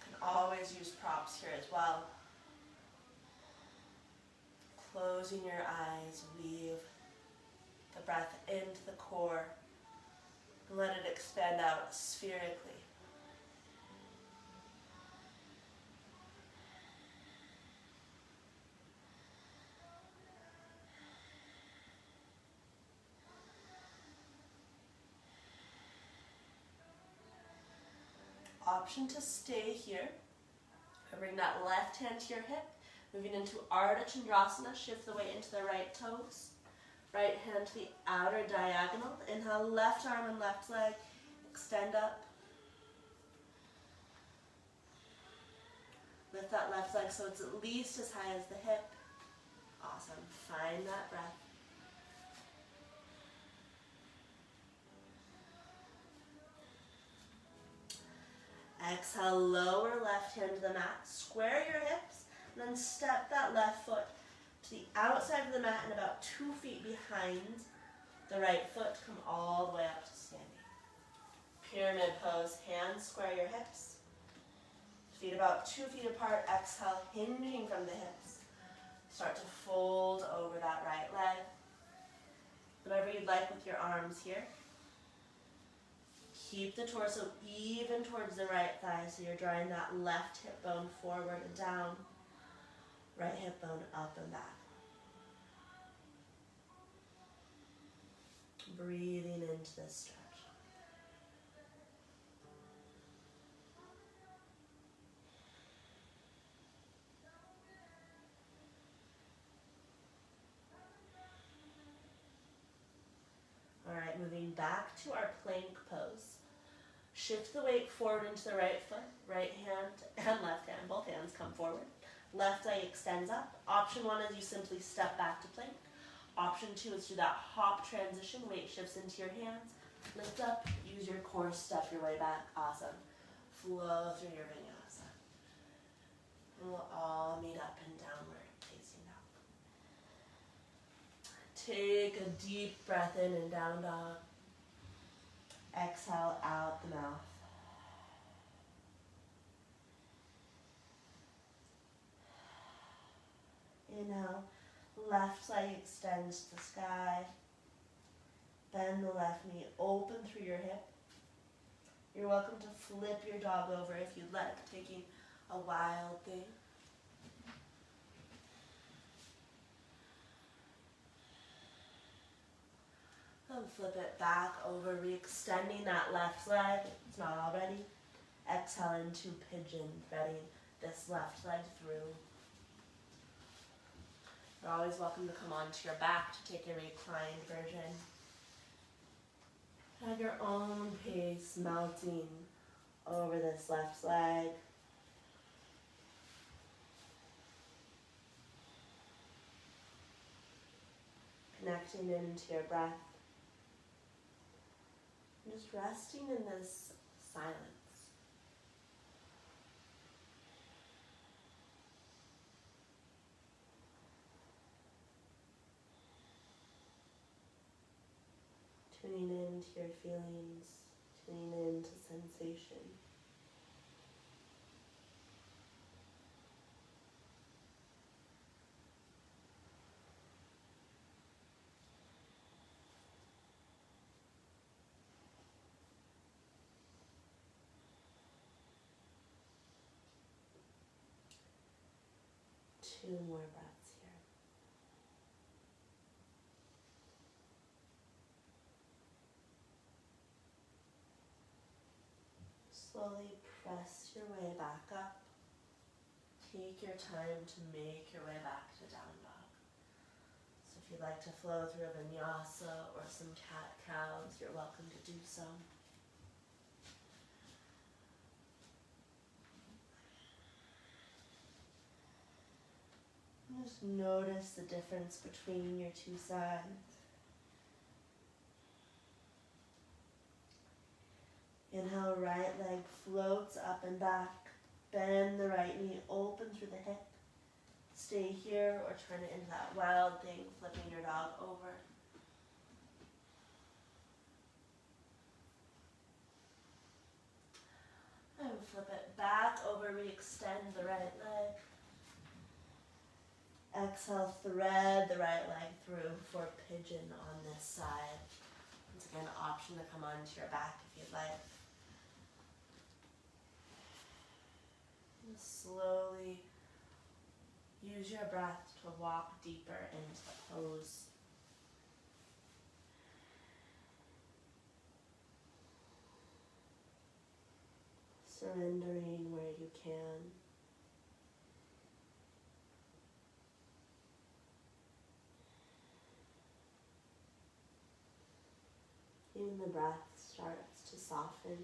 You can always use props here as well. Closing your eyes, weave the breath into the core. And let it expand out spherically. Option to stay here. Bring that left hand to your hip. Moving into Arda Chandrasana. Shift the weight into the right toes. Right hand to the outer diagonal. Inhale, left arm and left leg. Extend up. Lift that left leg so it's at least as high as the hip. Awesome. Find that breath. Exhale, lower left hand to the mat. Square your hips, and then step that left foot to the outside of the mat and about 2 feet behind the right foot. Come all the way up to standing. Pyramid pose. Hands square your hips. Feet about 2 feet apart. Exhale, hinging from the hips. Start to fold over that right leg. Whatever you'd like with your arms here. Keep the torso even towards the right thigh, so you're drawing that left hip bone forward and down, right hip bone up and back. Breathing into this stretch. All right, moving back to our plank pose. Shift the weight forward into the right foot, right hand and left hand. Both hands come forward. Left leg extends up. Option 1 is you simply step back to plank. Option 2 is do that hop transition. Weight shifts into your hands. Lift up, use your core, step your way back. Awesome. Flow through your vinyasa. And we'll all meet up and downward facing dog. Take a deep breath in and down dog. Exhale out the mouth. Inhale, left leg extends to the sky. Bend the left knee, open through your hip. You're welcome to flip your dog over if you'd like, taking a wild thing. And flip it back over, re-extending that left leg, if it's not already. Exhale into pigeon, threading this left leg through. You're always welcome to come onto your back to take a reclined version. At your own pace, melting over this left leg. Connecting into your breath. Just resting in this silence. Tuning into your feelings, tuning into sensation. Two more breaths here. Slowly press your way back up. Take your time to make your way back to down dog. So if you'd like to flow through a vinyasa or some cat-cows, you're welcome to do so. Just notice the difference between your two sides. Inhale, right leg floats up and back. Bend the right knee, open through the hip. Stay here or turn it into that wild thing, flipping your dog over. And flip it back over, re-extend the right leg. Exhale, thread the right leg through for pigeon on this side. Once again, option to come onto your back if you'd like. And slowly use your breath to walk deeper into the pose. Surrendering where you can. Even the breath starts to soften.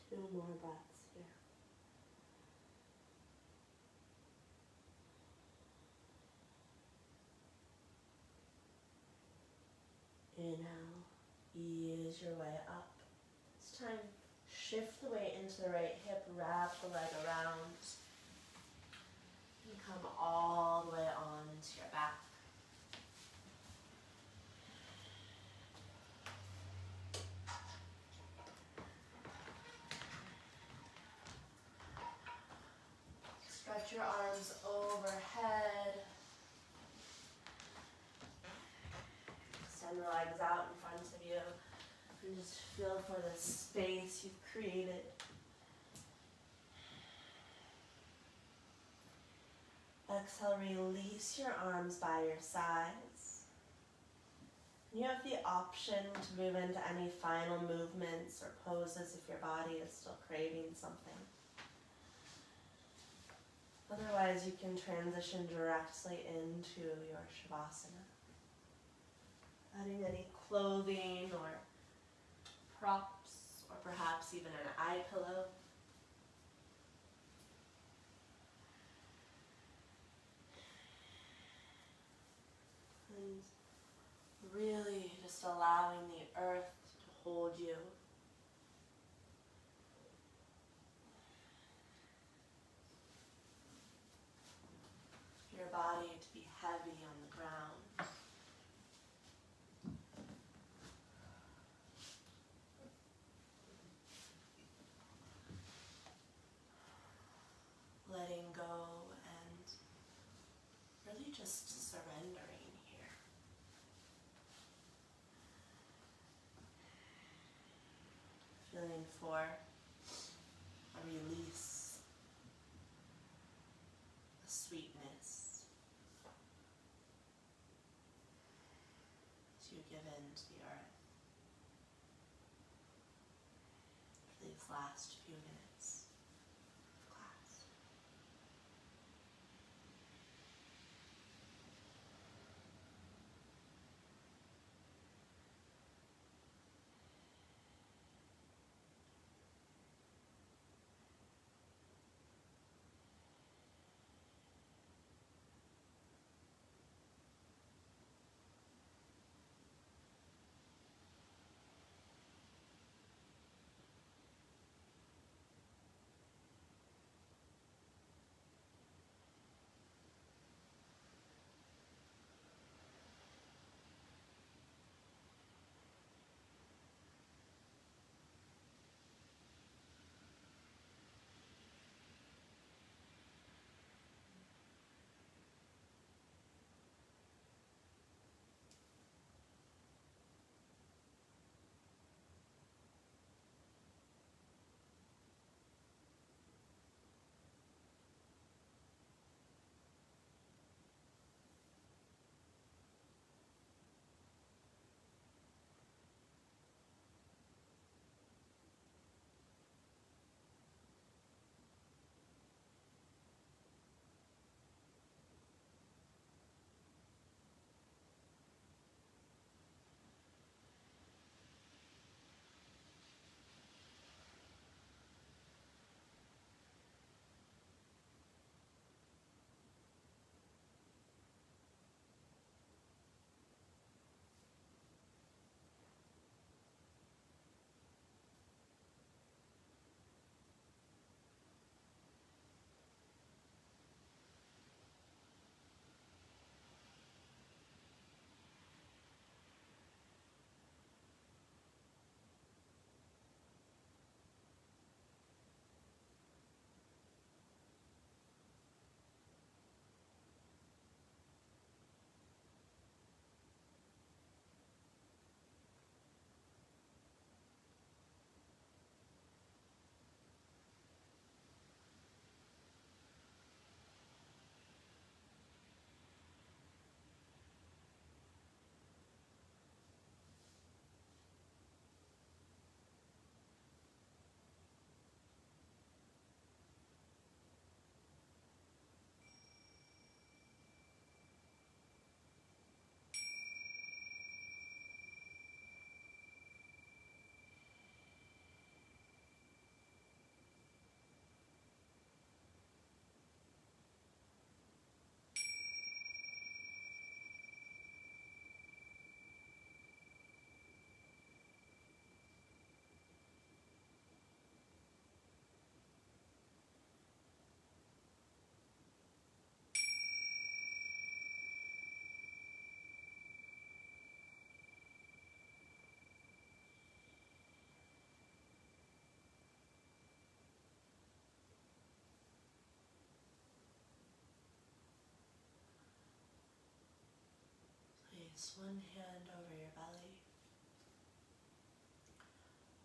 2 more breaths here. Inhale, ease your way up. This time, shift the weight into the right hip, wrap the leg around, and come all the way onto your back. Stretch your arms overhead. Extend the legs out in front of you. And just feel for the space you've created. Exhale, release your arms by your sides. You have the option to move into any final movements or poses if your body is still craving something. Otherwise, you can transition directly into your Shavasana. Adding any clothing or props, or perhaps even an eye pillow. And really just allowing the earth to hold you. Your body to be heavy on the ground. Letting go and really just surrendering here. Feeling for a release, a sweetness as you give in to the earth for these last few minutes of class. Place one hand over your belly,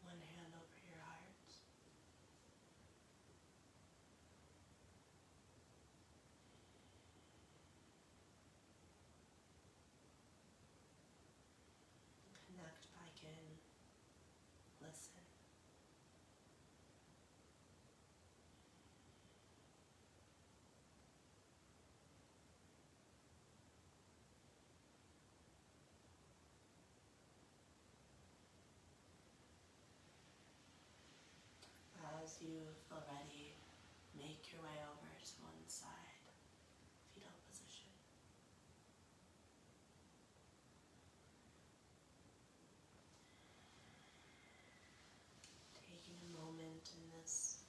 one hand over your heart. Connect back in, listen. As you feel ready, make your way over to one side, fetal position. Taking a moment in this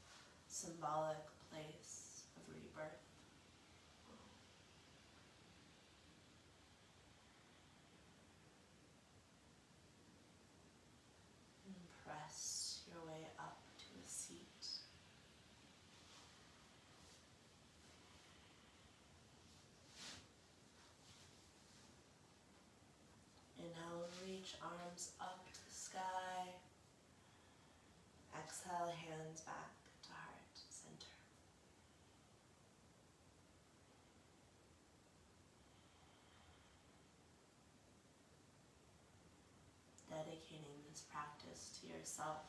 symbolic place of rebirth. And press your way up to a seat. Inhale, reach arms up to the sky. Exhale, hands back to heart center. Dedicating this practice to yourself,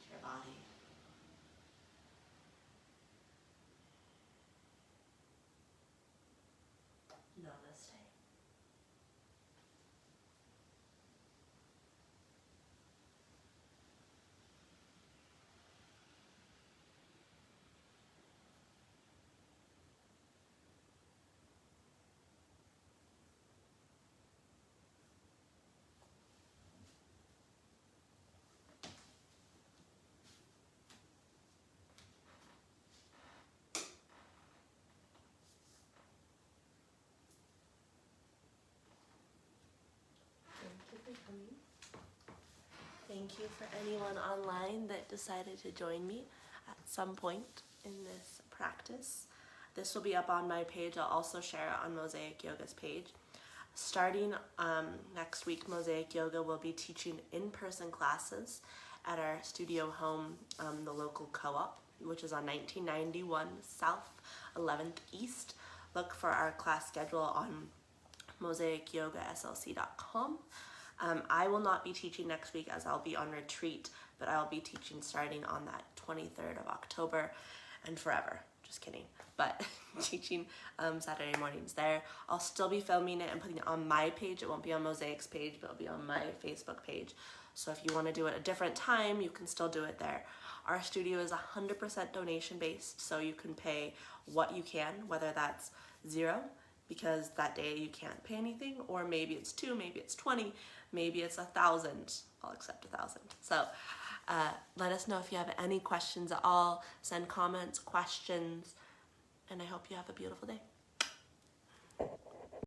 to your body. Namaste. Thank you for coming. Thank you for anyone online that decided to join me at some point in this practice. This will be up on my page. I'll also share it on Mosaic Yoga's page. Starting next week, Mosaic Yoga will be teaching in-person classes at our studio home, the local co-op, which is on 1991 South 11th East. Look for our class schedule on mosaicyogaslc.com. I will not be teaching next week as I'll be on retreat, but I'll be teaching starting on that 23rd of October and forever. Just kidding. But teaching Saturday mornings there. I'll still be filming it and putting it on my page. It won't be on Mosaic's page, but it'll be on my Facebook page. So if you want to do it a different time, you can still do it there. Our studio is 100% donation based, so you can pay what you can, whether that's $0, because that day you can't pay anything, or maybe it's $2, maybe it's $20, maybe it's $1,000. I'll accept $1,000. So let us know if you have any questions at all. Send comments, questions, and I hope you have a beautiful day.